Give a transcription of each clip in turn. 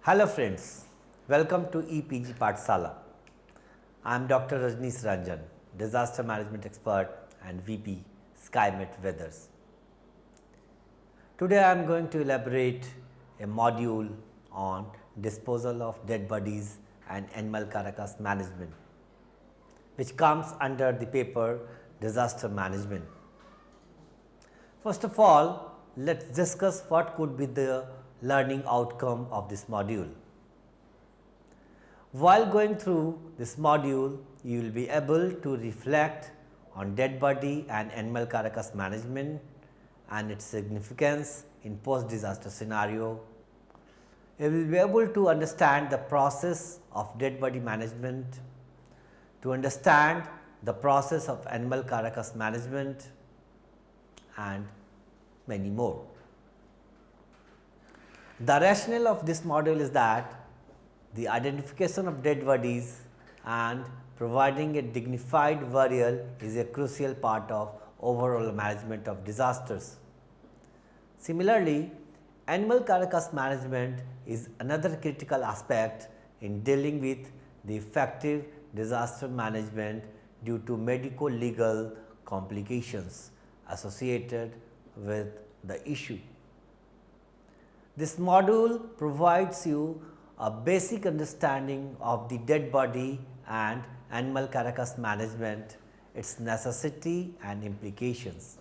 Hello friends, welcome to EPG Pathsala. I am Dr. Rajneesh Ranjan, disaster management expert and VP SkyMet Weathers. Today I am going to elaborate a module on disposal of dead bodies and animal carcass management, which comes under the paper disaster management. First of all, let's discuss what could be the learning outcome of this module. While going through this module, you will be able to reflect on dead body and animal carcass management and its significance in post-disaster scenario. You will be able to understand the process of dead body management, to understand the process of animal carcass management and many more. The rationale of this module is that the identification of dead bodies and providing a dignified burial is a crucial part of overall management of disasters. Similarly, animal carcass management is another critical aspect in dealing with the effective disaster management due to medico-legal complications associated with the issue. This module provides you a basic understanding of the dead body and animal carcass management, its necessity and implications.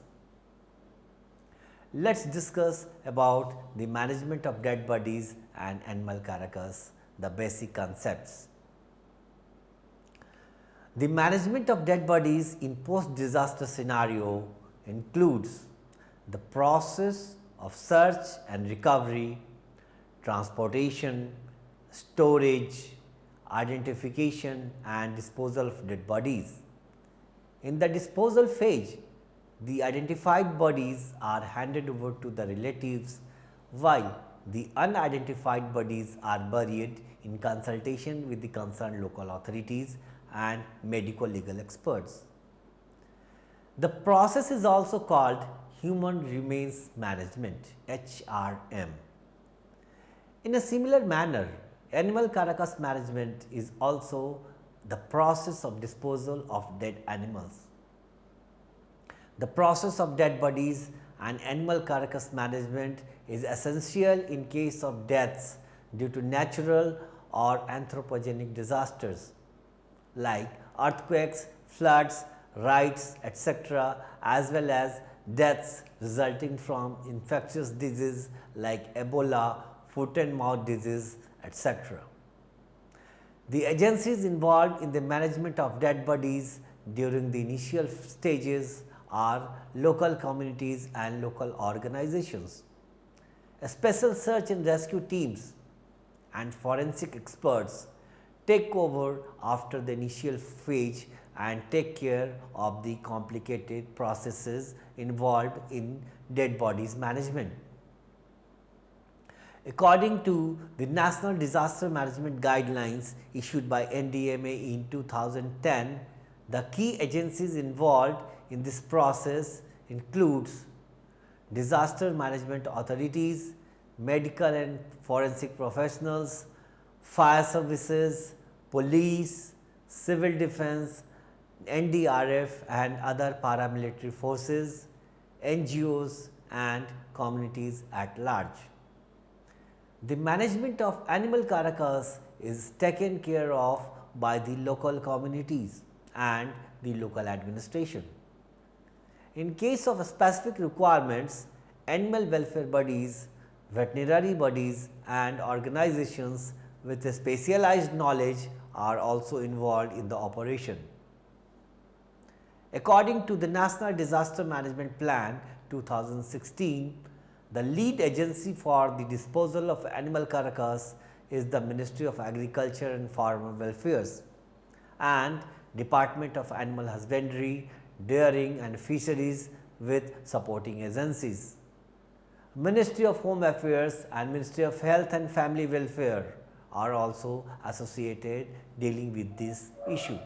Let's discuss about the management of dead bodies and animal carcass, the basic concepts. The management of dead bodies in post-disaster scenario includes the process of search and recovery, transportation, storage, identification and disposal of dead bodies. In the disposal phase, the identified bodies are handed over to the relatives while the unidentified bodies are buried in consultation with the concerned local authorities and medico-legal experts. The process is also called Human Remains Management (HRM). In a similar manner, animal carcass management is also the process of disposal of dead animals. The process of dead bodies and animal carcass management is essential in case of deaths due to natural or anthropogenic disasters like earthquakes, floods, riots, etc., as well as deaths resulting from infectious disease like Ebola, foot and mouth disease, etc. The agencies involved in the management of dead bodies during the initial stages are local communities and local organizations. Special search and rescue teams and forensic experts take over after the initial phase and take care of the complicated processes involved in dead bodies management. According to the National Disaster Management Guidelines issued by NDMA in 2010, the key agencies involved in this process includes disaster management authorities, medical and forensic professionals, fire services, police, civil defense, NDRF and other paramilitary forces, NGOs and communities at large. The management of animal carcass is taken care of by the local communities and the local administration. In case of specific requirements, animal welfare bodies, veterinary bodies and organizations with specialized knowledge are also involved in the operation. According to the National Disaster Management Plan 2016, the lead agency for the disposal of animal carcass is the Ministry of Agriculture and Farmer Welfares and Department of Animal Husbandry, Dairying and Fisheries with supporting agencies. Ministry of Home Affairs and Ministry of Health and Family Welfare are also associated dealing with this issue.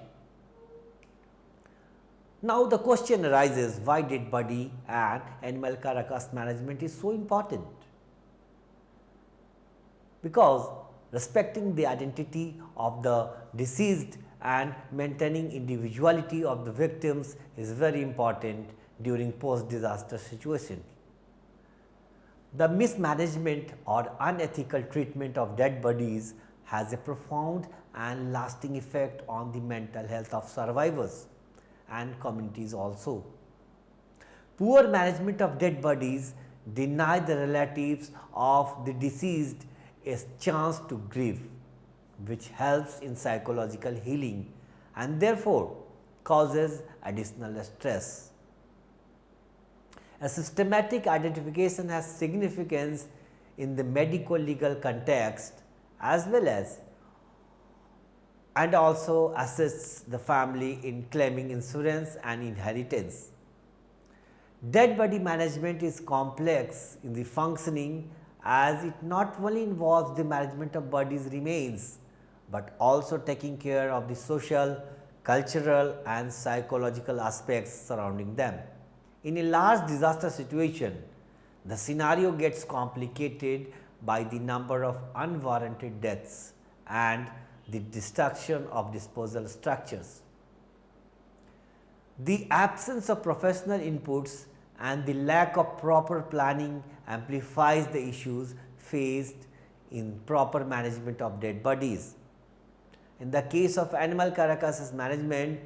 Now the question arises, why dead body and animal carcass management is so important? Because respecting the identity of the deceased and maintaining individuality of the victims is very important during post-disaster situation. The mismanagement or unethical treatment of dead bodies has a profound and lasting effect on the mental health of survivors and communities also. Poor management of dead bodies deny the relatives of the deceased a chance to grieve, which helps in psychological healing and therefore causes additional stress. A systematic identification has significance in the medico legal context as well as and also assists the family in claiming insurance and inheritance. Dead body management is complex in the functioning as it not only involves the management of bodies remains, but also taking care of the social, cultural and psychological aspects surrounding them. In a large disaster situation, the scenario gets complicated by the number of unwarranted deaths and the destruction of disposal structures. The absence of professional inputs and the lack of proper planning amplifies the issues faced in proper management of dead bodies. In the case of animal carcasses management,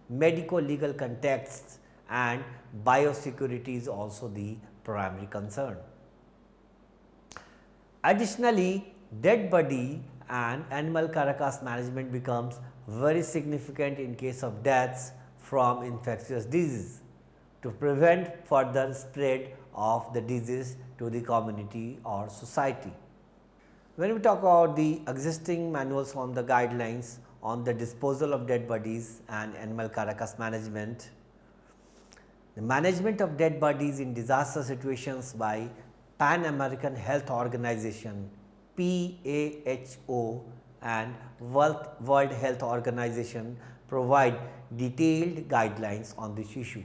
medico-legal contexts and biosecurity is also the primary concern. Additionally, dead body and animal carcass management becomes very significant in case of deaths from infectious disease to prevent further spread of the disease to the community or society. When we talk about the existing manuals on the guidelines on the disposal of dead bodies and animal carcass management, the management of dead bodies in disaster situations by Pan American Health Organization PAHO and World Health Organization provide detailed guidelines on this issue.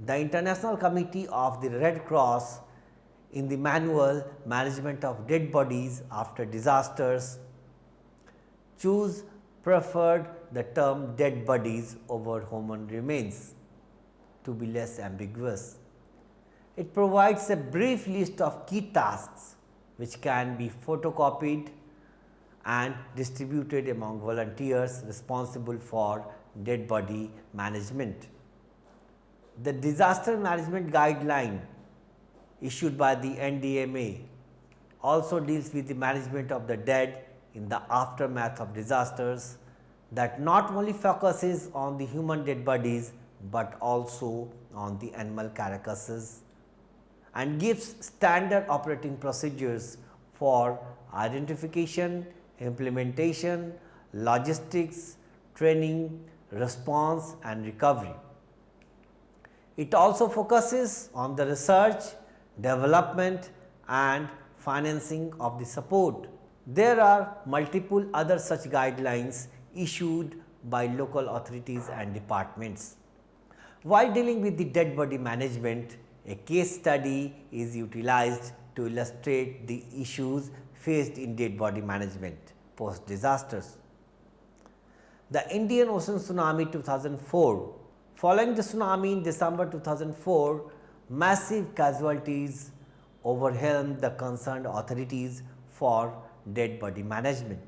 The International Committee of the Red Cross in the manual management of dead bodies after disasters preferred the term dead bodies over human remains to be less ambiguous. It provides a brief list of key tasks which can be photocopied and distributed among volunteers responsible for dead body management. The disaster management guideline issued by the NDMA also deals with the management of the dead in the aftermath of disasters that not only focuses on the human dead bodies but also on the animal carcasses and gives standard operating procedures for identification, implementation, logistics, training, response and recovery. It also focuses on the research, development and financing of the support. There are multiple other such guidelines issued by local authorities and departments. While dealing with the dead body management, a case study is utilized to illustrate the issues faced in dead body management post disasters. The Indian Ocean Tsunami 2004. Following the tsunami in December 2004, massive casualties overwhelmed the concerned authorities for dead body management.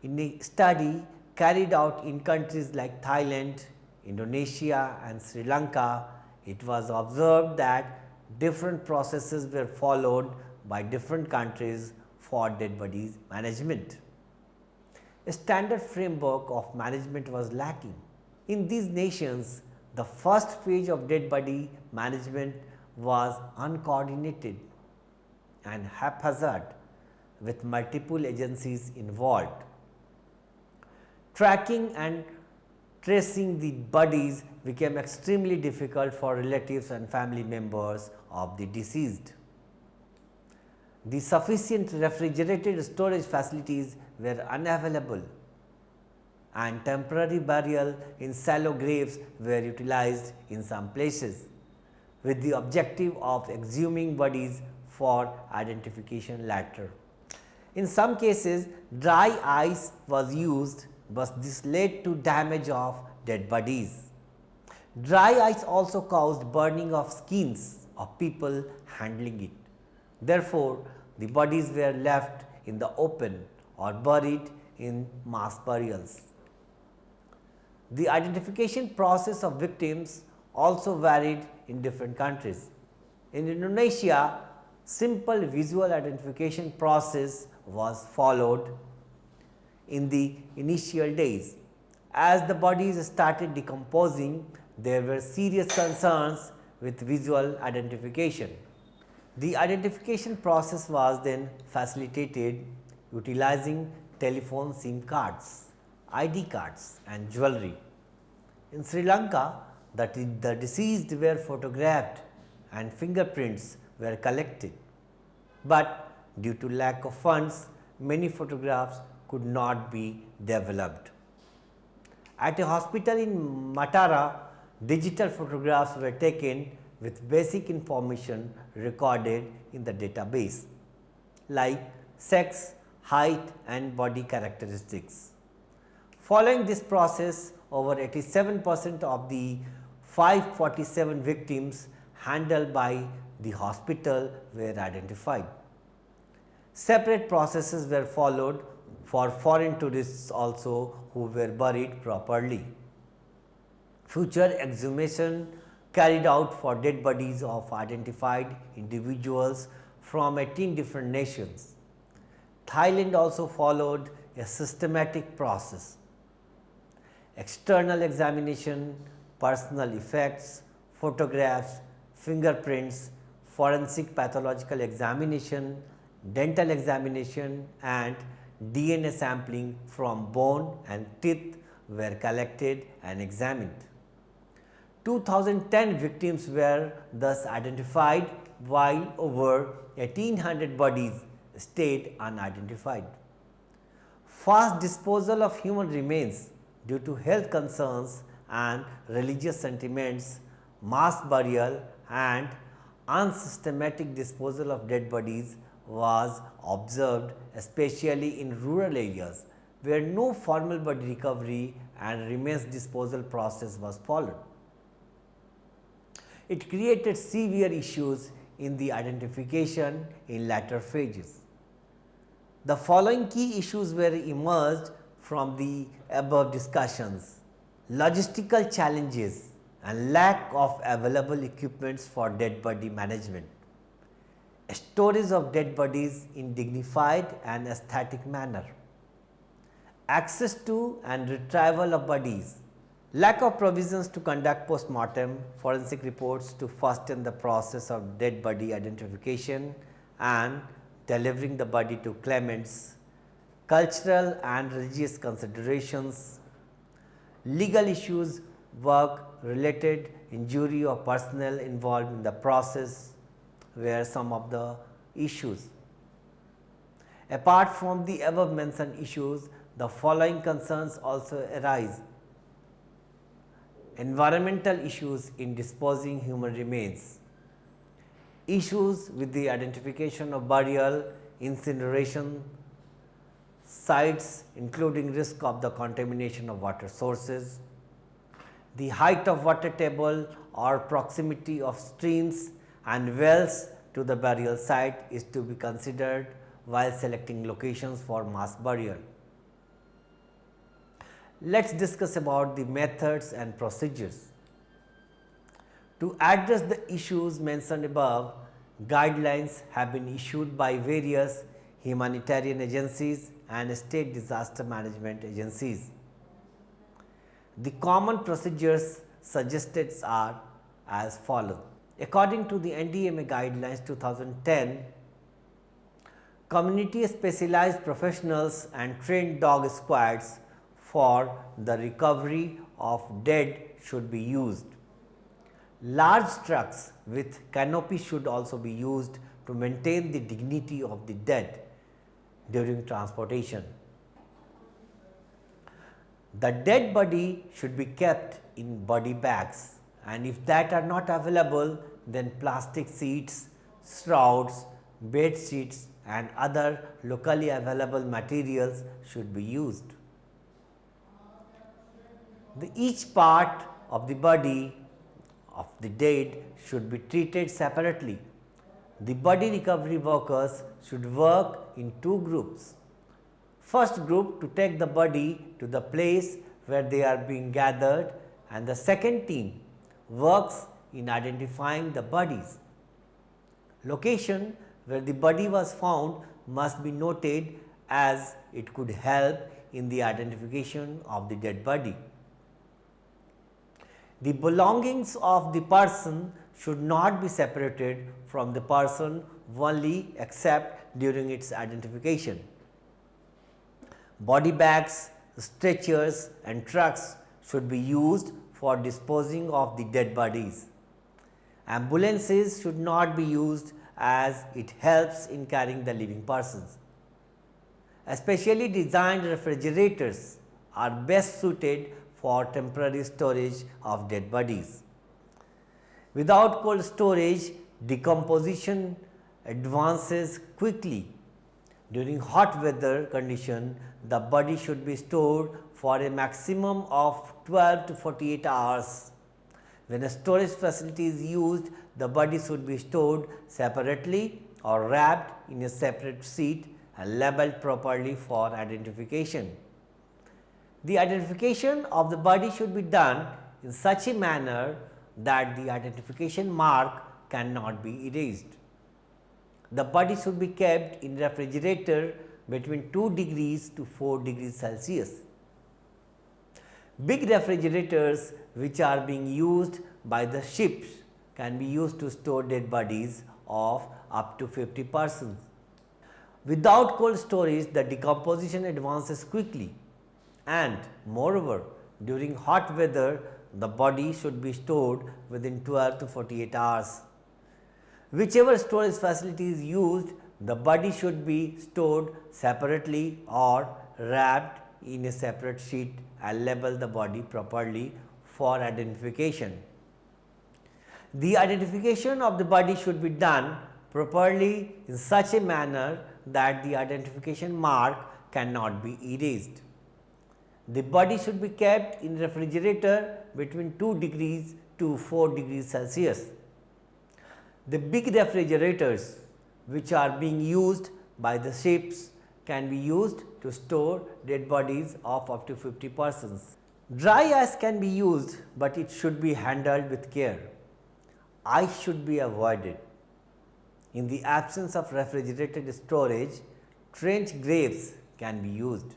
In a study carried out in countries like Thailand, Indonesia and Sri Lanka, it was observed that different processes were followed by different countries for dead bodies management. A standard framework of management was lacking. In these nations, the first phase of dead body management was uncoordinated and haphazard with multiple agencies involved. Tracking and tracing the bodies became extremely difficult for relatives and family members of the deceased. The sufficient refrigerated storage facilities were unavailable and temporary burial in shallow graves were utilized in some places with the objective of exhuming bodies for identification later. In some cases, dry ice was used, but this led to damage of dead bodies. Dry ice also caused burning of skins of people handling it. Therefore, the bodies were left in the open or buried in mass burials. The identification process of victims also varied in different countries. In Indonesia, simple visual identification process was followed in the initial days. As the bodies started decomposing, there were serious concerns with visual identification. The identification process was then facilitated utilizing telephone SIM cards, ID cards and jewelry. In Sri Lanka, the deceased were photographed and fingerprints were collected. But due to lack of funds, many photographs could not be developed. At a hospital in Matara, digital photographs were taken with basic information recorded in the database like sex, height and body characteristics. Following this process, over 87% of the 547 victims handled by the hospital were identified. Separate processes were followed for foreign tourists also who were buried properly. Future exhumation carried out for dead bodies of identified individuals from 18 different nations. Thailand also followed a systematic process. External examination, personal effects, photographs, fingerprints, forensic pathological examination, dental examination and DNA sampling from bone and teeth were collected and examined. 2010 victims were thus identified while over 1800 bodies stayed unidentified. Fast disposal of human remains due to health concerns and religious sentiments, mass burial and unsystematic disposal of dead bodies was observed especially in rural areas where no formal body recovery and remains disposal process was followed. It created severe issues in the identification in later phases. The following key issues were emerged from the above discussions: logistical challenges and lack of available equipments for dead body management, storage of dead bodies in dignified and aesthetic manner, access to and retrieval of bodies, lack of provisions to conduct post-mortem forensic reports to fasten the process of dead body identification and delivering the body to claimants, cultural and religious considerations, legal issues, work related injury or personnel involved in the process were some of the issues. Apart from the above mentioned issues, the following concerns also arise: environmental issues in disposing human remains, issues with the identification of burial, incineration sites including risk of the contamination of water sources, the height of water table or proximity of streams and wells to the burial site is to be considered while selecting locations for mass burial. Let us discuss about the methods and procedures. To address the issues mentioned above, guidelines have been issued by various humanitarian agencies and state disaster management agencies. The common procedures suggested are as follows. According to the NDMA guidelines 2010, community specialized professionals and trained dog squads for the recovery of dead should be used. Large trucks with canopy should also be used to maintain the dignity of the dead during transportation. The dead body should be kept in body bags, and if that are not available, then plastic sheets, shrouds, bed sheets and other locally available materials should be used. Each part of the body of the dead should be treated separately. The body recovery workers should work in two groups. First group to take the body to the place where they are being gathered, and the second team works in identifying the bodies. Location where the body was found must be noted as it could help in the identification of the dead body. The belongings of the person should not be separated from the person only except during its identification. Body bags, stretchers and trucks should be used for disposing of the dead bodies. Ambulances should not be used as it helps in carrying the living persons. Specially designed refrigerators are best suited for temporary storage of dead bodies. Without cold storage, decomposition advances quickly. During hot weather condition, the body should be stored for a maximum of 12 to 48 hours. When a storage facility is used, the body should be stored separately or wrapped in a separate sheet and labeled properly for identification. The identification of the body should be done in such a manner that the identification mark cannot be erased. The body should be kept in refrigerator between 2 degrees to 4 degrees Celsius. Big refrigerators which are being used by the ships can be used to store dead bodies of up to 50 persons. Without cold storage, the decomposition advances quickly, and moreover, during hot weather, the body should be stored within 12 to 48 hours. Whichever storage facility is used, the body should be stored separately or wrapped in a separate sheet and label the body properly for identification. The identification of the body should be done properly in such a manner that the identification mark cannot be erased. The body should be kept in refrigerator between 2 degrees to 4 degrees Celsius. The big refrigerators which are being used by the ships can be used to store dead bodies of up to 50 persons. Dry ice can be used, but it should be handled with care. Ice should be avoided. In the absence of refrigerated storage, trench graves can be used.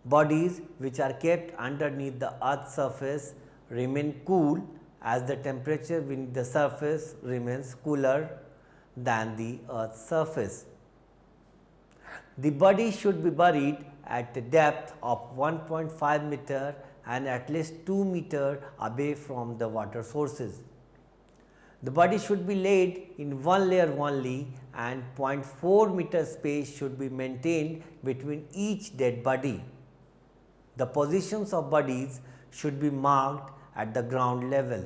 Bodies which are kept underneath the earth's surface remain cool as the temperature beneath the surface remains cooler than the earth's surface. The body should be buried at a depth of 1.5 meter and at least 2 meter away from the water sources. The body should be laid in one layer only, and 0.4 meter space should be maintained between each dead body. The positions of bodies should be marked at the ground level.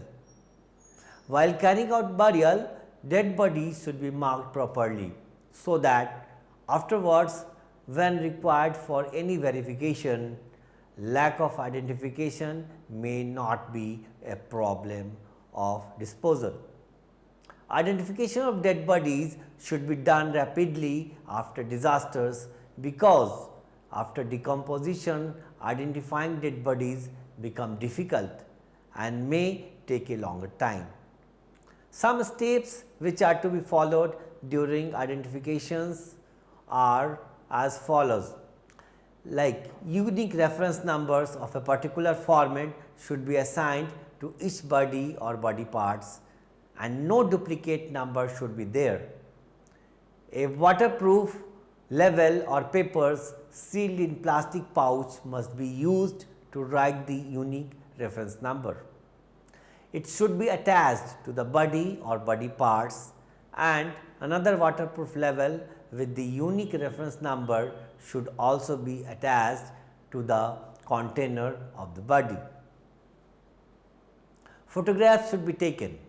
While carrying out burial, dead bodies should be marked properly so that afterwards, when required for any verification, lack of identification may not be a problem of disposal. Identification of dead bodies should be done rapidly after disasters, because after decomposition, identifying dead bodies become difficult and may take a longer time. Some steps which are to be followed during identifications are as follows: like unique reference numbers of a particular format should be assigned to each body or body parts, and no duplicate number should be there. A waterproof label or papers sealed in plastic pouch must be used to write the unique reference number. It should be attached to the body or body parts, and another waterproof label with the unique reference number should also be attached to the container of the body. Photographs should be taken.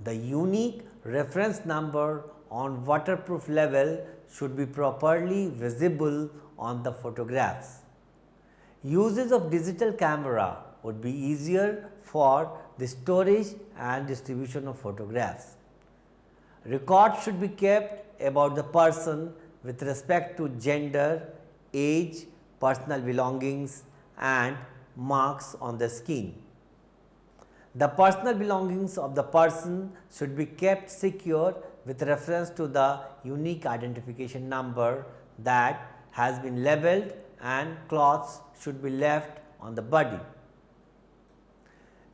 The unique reference number on waterproof level should be properly visible on the photographs. Uses of digital camera would be easier for the storage and distribution of photographs. Records should be kept about the person with respect to gender, age, personal belongings and marks on the skin. The personal belongings of the person should be kept secure with reference to the unique identification number that has been labeled, and cloths should be left on the body.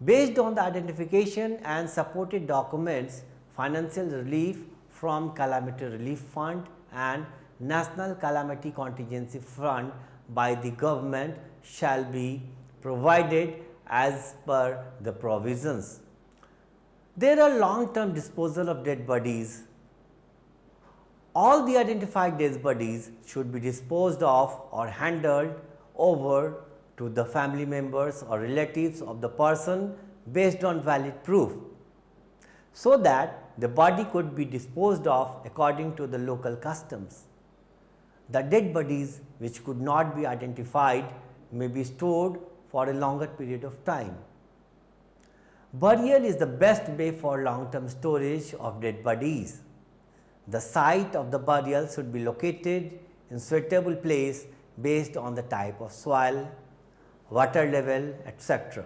Based on the identification and supported documents, financial relief from Calamity Relief Fund and National Calamity Contingency Fund by the government shall be provided as per the provisions. There are long-term disposal of dead bodies. All the identified dead bodies should be disposed of or handed over to the family members or relatives of the person based on valid proof, so that the body could be disposed of according to the local customs. The dead bodies which could not be identified may be stored for a longer period of time. Burial is the best way for long-term storage of dead bodies. The site of the burial should be located in suitable place based on the type of soil, water level, etc.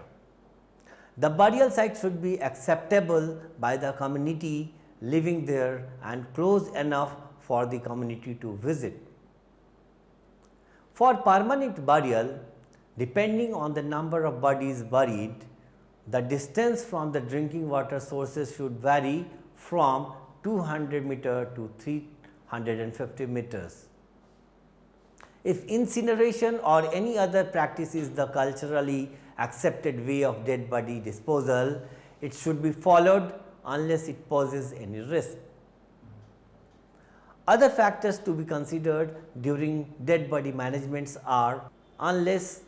The burial site should be acceptable by the community living there and close enough for the community to visit. For permanent burial, depending on the number of bodies buried, the distance from the drinking water sources should vary from 200 meters to 350 meters. If incineration or any other practice is the culturally accepted way of dead body disposal, it should be followed unless it poses any risk. Other factors to be considered during dead body management are: unless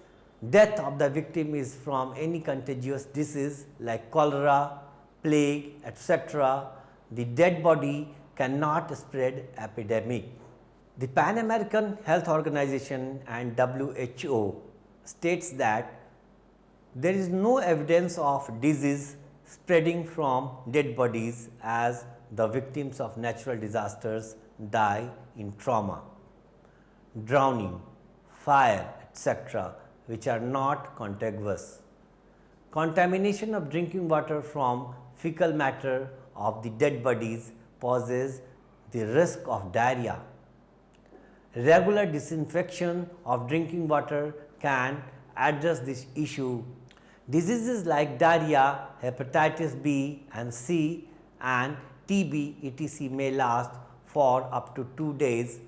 death of the victim is from any contagious disease like cholera, plague, etc., the dead body cannot spread epidemic. The Pan American Health Organization and WHO states that there is no evidence of disease spreading from dead bodies, as the victims of natural disasters die in trauma, drowning, fire, etc., which are not contagious. Contamination of drinking water from fecal matter of the dead bodies poses the risk of diarrhea. Regular disinfection of drinking water can address this issue. Diseases like diarrhea, hepatitis B and C and TB etc. may last for up to 2 days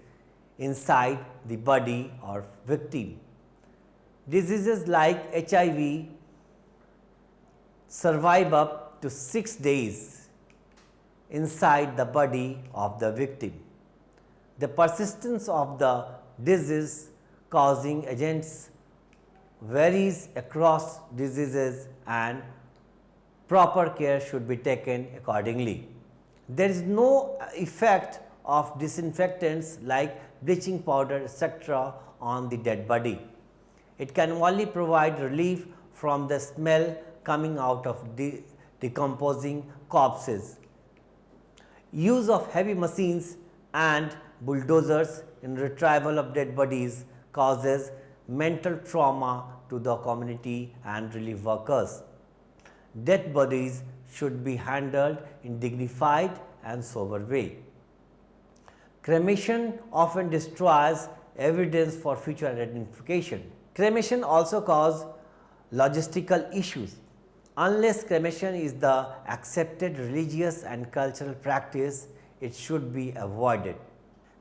inside the body or victim. Diseases like HIV survive up to 6 days inside the body of the victim. The persistence of the disease causing agents varies across diseases and proper care should be taken accordingly. There is no effect of disinfectants like bleaching powder etc. on the dead body. It can only provide relief from the smell coming out of decomposing corpses. Use of heavy machines and bulldozers in retrieval of dead bodies causes mental trauma to the community and relief workers. Dead bodies should be handled in dignified and sober way. Cremation often destroys evidence for future identification. Cremation also causes logistical issues. Unless cremation is the accepted religious and cultural practice, it should be avoided.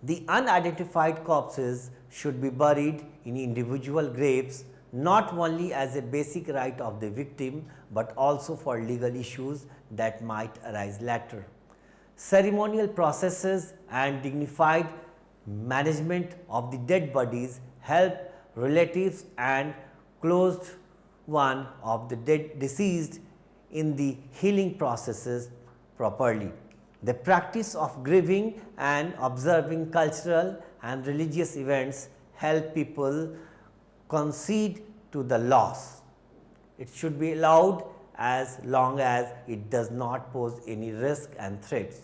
The unidentified corpses should be buried in individual graves, not only as a basic right of the victim, but also for legal issues that might arise later. Ceremonial processes and dignified management of the dead bodies help relatives and close one of the deceased in the healing processes properly. The practice of grieving and observing cultural and religious events help people concede to the loss. It should be allowed as long as it does not pose any risk and threats.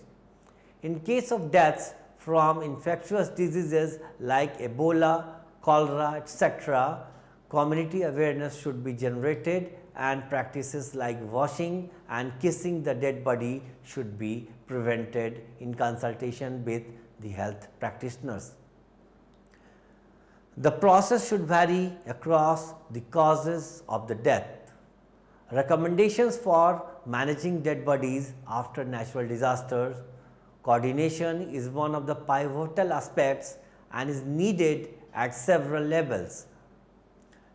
In case of deaths from infectious diseases like Ebola, cholera, etc., community awareness should be generated and practices like washing and kissing the dead body should be prevented in consultation with the health practitioners. The process should vary across the causes of the death. Recommendations for managing dead bodies after natural disasters. Coordination is one of the pivotal aspects and is needed at several levels.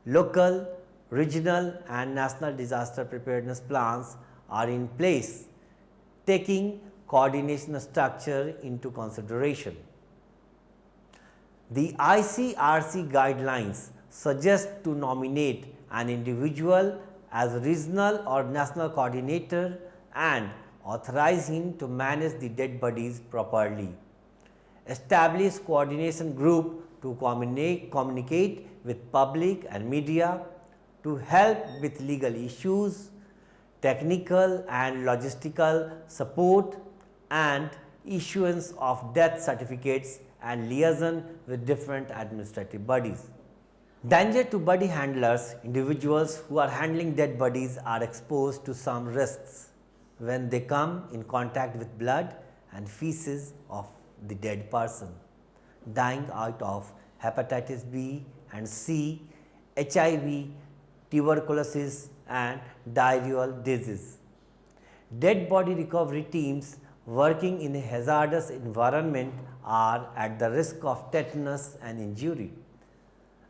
Local, regional and national disaster preparedness plans are in place, taking coordination structure into consideration. The ICRC guidelines suggest to nominate an individual as regional or national coordinator and authorize him to manage the dead bodies properly. Establish coordination group to communicate with public and media to help with legal issues, technical and logistical support and issuance of death certificates and liaison with different administrative bodies. Danger to body handlers. Individuals who are handling dead bodies are exposed to some risks when they come in contact with blood and feces of the dead person, dying out of hepatitis B and C, HIV, tuberculosis and diarrheal disease. Dead body recovery teams working in a hazardous environment are at the risk of tetanus and injury.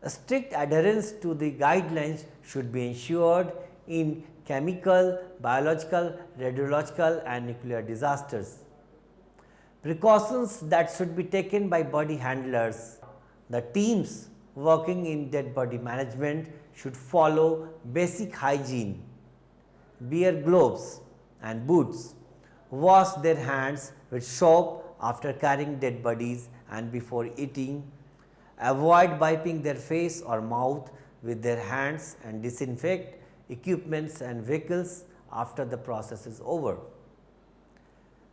A strict adherence to the guidelines should be ensured in chemical, biological, radiological and nuclear disasters. Precautions that should be taken by body handlers. The teams working in dead body management should follow basic hygiene, wear gloves and boots, wash their hands with soap after carrying dead bodies and before eating, avoid wiping their face or mouth with their hands and disinfect equipments and vehicles after the process is over.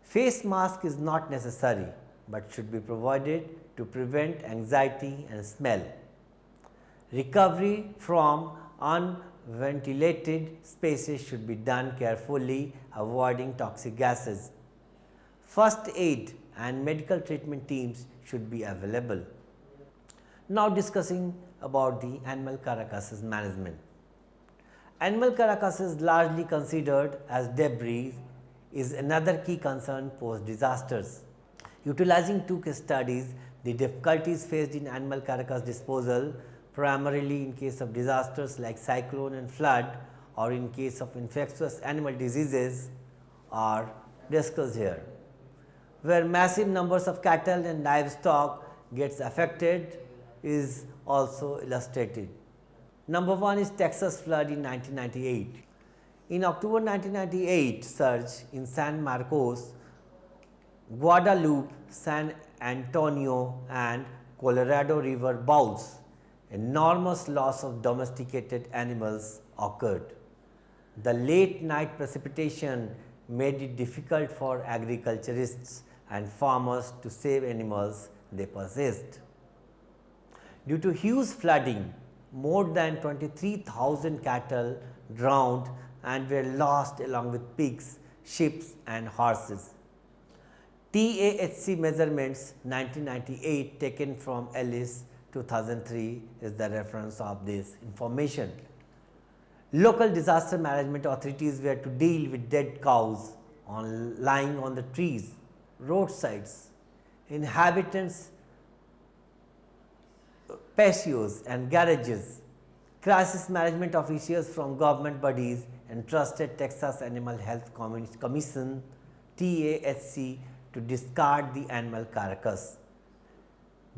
Face mask is not necessary but should be provided to prevent anxiety and smell. Recovery from unventilated spaces should be done carefully, avoiding toxic gases. First aid and medical treatment teams should be available. Now discussing about the animal carcasses management. Animal carcasses largely considered as debris is another key concern post disasters. Utilizing two case studies, the difficulties faced in animal carcass disposal primarily in case of disasters like cyclone and flood or in case of infectious animal diseases are discussed here. Where massive numbers of cattle and livestock gets affected is also illustrated. Number one is Texas flood in 1998. In October 1998 surge in San Marcos, Guadalupe, San Antonio and Colorado River bowls, enormous loss of domesticated animals occurred. The late night precipitation made it difficult for agriculturists and farmers to save animals they possessed. Due to huge flooding, more than 23,000 cattle drowned and were lost along with pigs, sheep and horses. TAHC measurements 1998 taken from Ellis 2003 is the reference of this information. Local disaster management authorities were to deal with dead cows lying on the trees, roadsides, inhabitants' patios and garages. Crisis management officials from government bodies entrusted Texas Animal Health Commission TAHC to discard the animal carcass.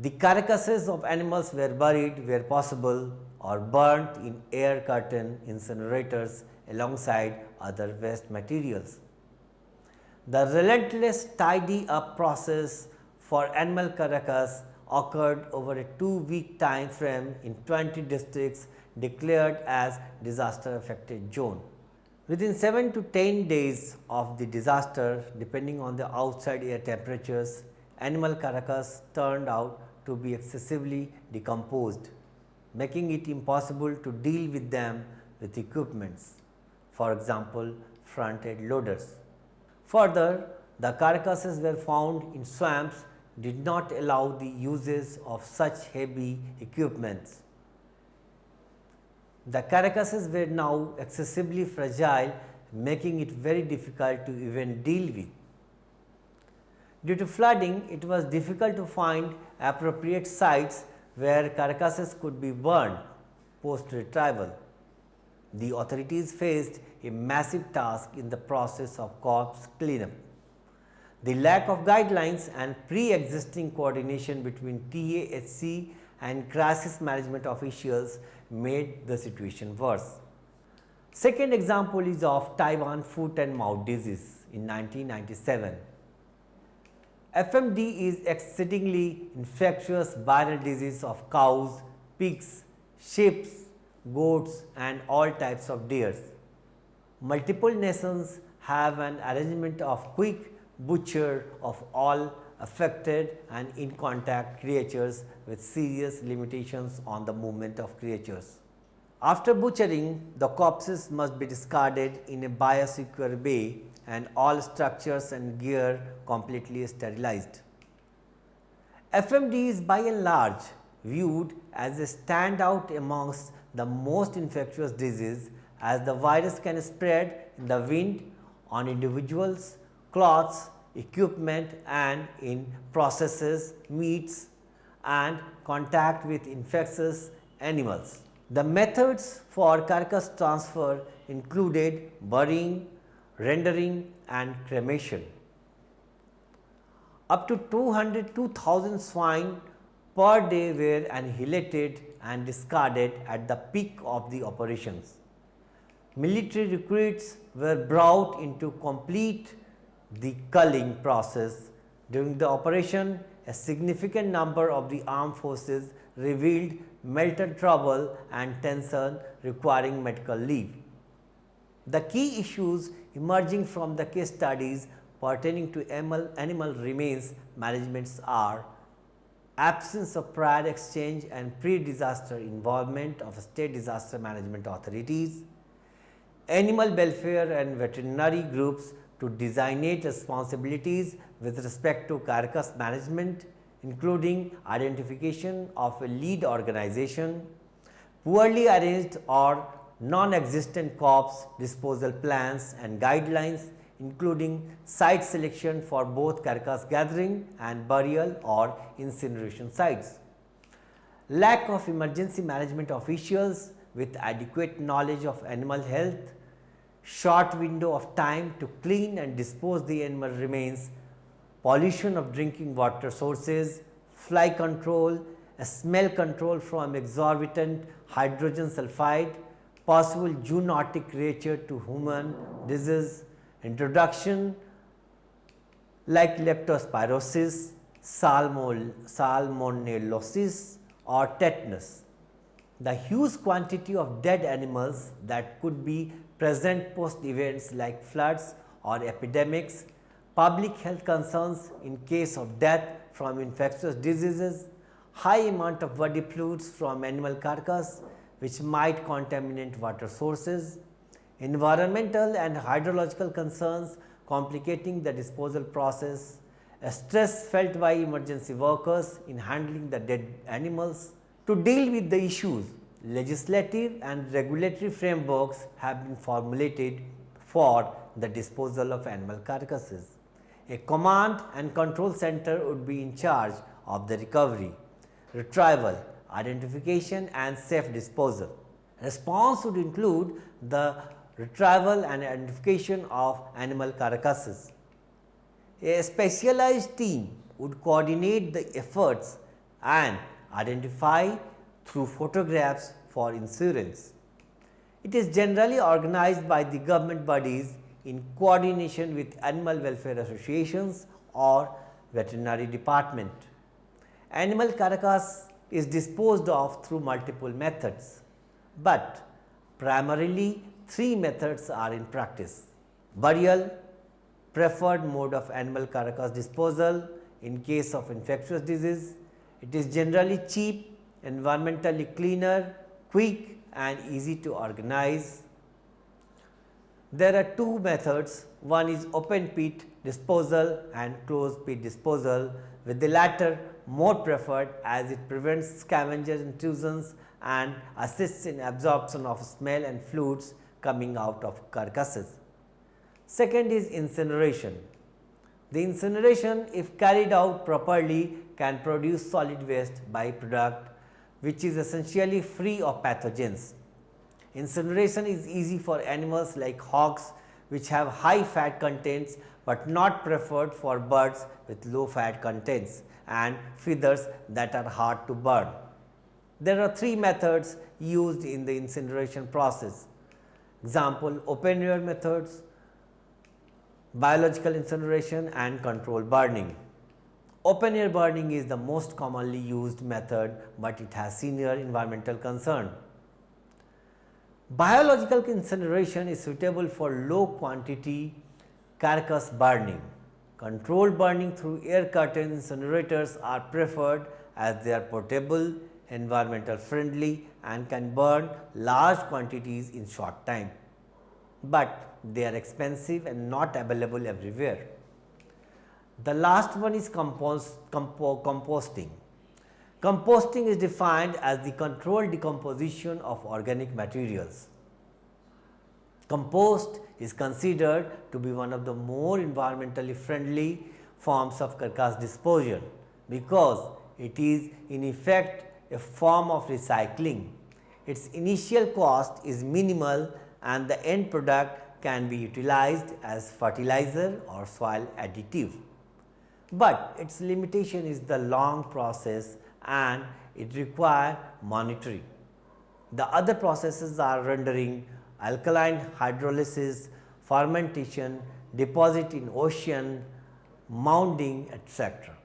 The carcasses of animals were buried where possible or burnt in air curtain incinerators alongside other waste materials. The relentless tidy up process for animal carcass occurred over a 2-week time frame in 20 districts declared as disaster affected zone. Within 7 to 10 days of the disaster, depending on the outside air temperatures, animal carcass turned out to be excessively decomposed, making it impossible to deal with them with equipments, for example, front-end loaders. Further, the carcasses were found in swamps did not allow the uses of such heavy equipments. The carcasses were now excessively fragile, making it very difficult to even deal with. Due to flooding, it was difficult to find appropriate sites where carcasses could be burned post-retrieval. The authorities faced a massive task in the process of corpse cleanup. The lack of guidelines and pre-existing coordination between TAHC and crisis management officials made the situation worse. Second example is of Taiwan foot and mouth disease in 1997. FMD is exceedingly infectious viral disease of cows, pigs, sheep, goats and all types of deers. Multiple nations have an arrangement of quick butcher of all affected and in contact creatures with serious limitations on the movement of creatures. After butchering, the corpses must be discarded in a biosecure way and all structures and gear completely sterilized. FMD is by and large viewed as a standout amongst the most infectious disease, as the virus can spread in the wind, on individuals, cloths, equipment and in processes, meats and contact with infectious animals. The methods for carcass transfer included burying, rendering and cremation. Up to 2,000 swine per day were annihilated and discarded at the peak of the operations. Military recruits were brought into complete the culling process. During the operation, a significant number of the armed forces revealed mental trouble and tension requiring medical leave. The key issues emerging from the case studies pertaining to animal remains management are absence of prior exchange and pre-disaster involvement of state disaster management authorities, animal welfare and veterinary groups to designate responsibilities with respect to carcass management, including identification of a lead organization, poorly arranged or non-existent corpse disposal plans and guidelines, including site selection for both carcass gathering and burial or incineration sites. Lack of emergency management officials with adequate knowledge of animal health, short window of time to clean and dispose the animal remains, pollution of drinking water sources, fly control, smell control from exorbitant hydrogen sulfide, possible zoonotic creature to human disease, introduction like leptospirosis, salmonellosis or tetanus. The huge quantity of dead animals that could be present post events like floods or epidemics, public health concerns in case of death from infectious diseases, high amount of body fluids from animal carcass which might contaminate water sources, environmental and hydrological concerns complicating the disposal process, stress felt by emergency workers in handling the dead animals. To deal with the issues, legislative and regulatory frameworks have been formulated for the disposal of animal carcasses. A command and control center would be in charge of the recovery, retrieval, identification and safe disposal. Response would include the retrieval and identification of animal carcasses. A specialized team would coordinate the efforts and identify through photographs for insurance. It is generally organized by the government bodies in coordination with animal welfare associations or veterinary department. Animal carcass is disposed of through multiple methods, but primarily three methods are in practice. Burial, preferred mode of animal carcass disposal in case of infectious disease. It is generally cheap, environmentally cleaner, quick and easy to organize. There are two methods, one is open pit disposal and closed pit disposal, with the latter more preferred as it prevents scavenger intrusions and assists in absorption of smell and fluids coming out of carcasses. Second is incineration. The incineration, if carried out properly, can produce solid waste byproduct which is essentially free of pathogens. Incineration is easy for animals like hogs which have high fat contents, but not preferred for birds with low fat contents and feathers that are hard to burn. There are three methods used in the incineration process. Example, open air methods, biological incineration and controlled burning. Open air burning is the most commonly used method, but it has senior environmental concern. Biological incineration is suitable for low quantity carcass burning. Controlled burning through air curtain incinerators are preferred as they are portable, environmental friendly and can burn large quantities in short time, but they are expensive and not available everywhere. The last one is composting. Composting is defined as the controlled decomposition of organic materials. Compost is considered to be one of the more environmentally friendly forms of carcass disposal because it is in effect a form of recycling. Its initial cost is minimal and the end product can be utilized as fertilizer or soil additive. But its limitation is the long process and it requires monitoring. The other processes are rendering, alkaline hydrolysis, fermentation, deposit in ocean, mounding, etc.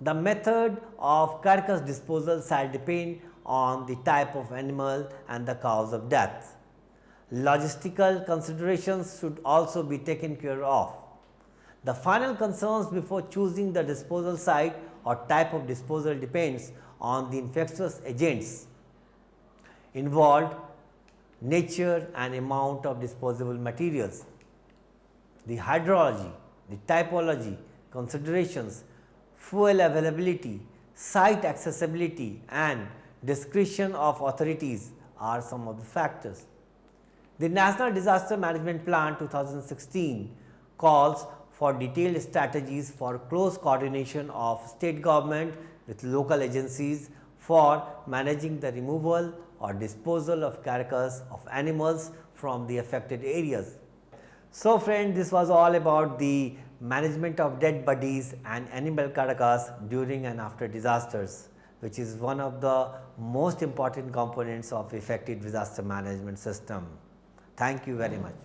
The method of carcass disposal shall depend on the type of animal and the cause of death. Logistical considerations should also be taken care of. The final concerns before choosing the disposal site or type of disposal depends on the infectious agents involved, nature and amount of disposable materials, the hydrology, the typology, considerations, fuel availability, site accessibility and discretion of authorities are some of the factors. The National Disaster Management Plan 2016 calls for detailed strategies for close coordination of state government with local agencies for managing the removal or disposal of carcass of animals from the affected areas. So friend, this was all about the management of dead bodies and animal carcass during and after disasters, which is one of the most important components of effective disaster management system. Thank you very much.